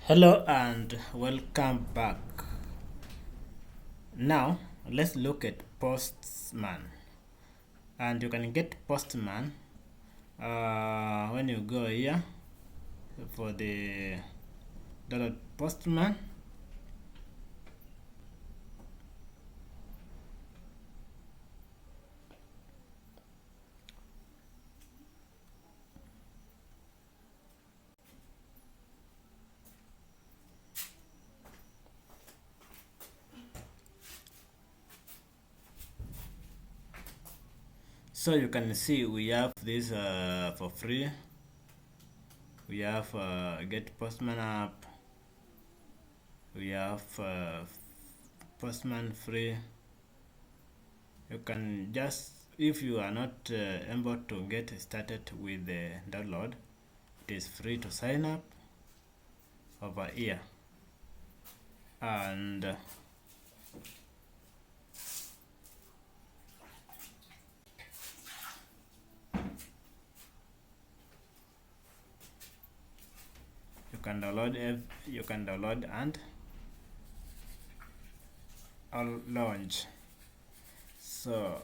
Hello and welcome back. Now let's look at Postman, and you can get Postman when you go here for the download Postman. So you can see we have this for free. We have get Postman app. We have Postman free. You can just, if you are not able to get started with the download, it is free to sign up over here, and you can download and launch. So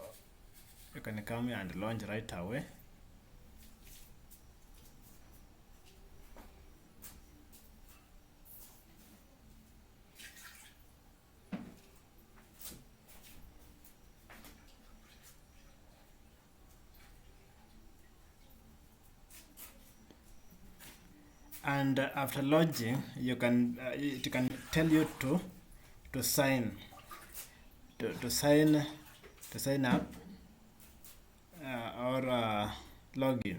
you can come here and launch right away. And after launching, you can it can tell you to sign to sign up or login.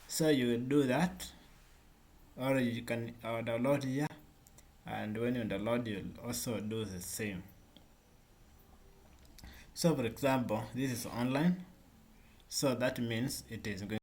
So you do that, or you can download here, and when you download, you'll also do the same. So for example, this is online, so that means it is going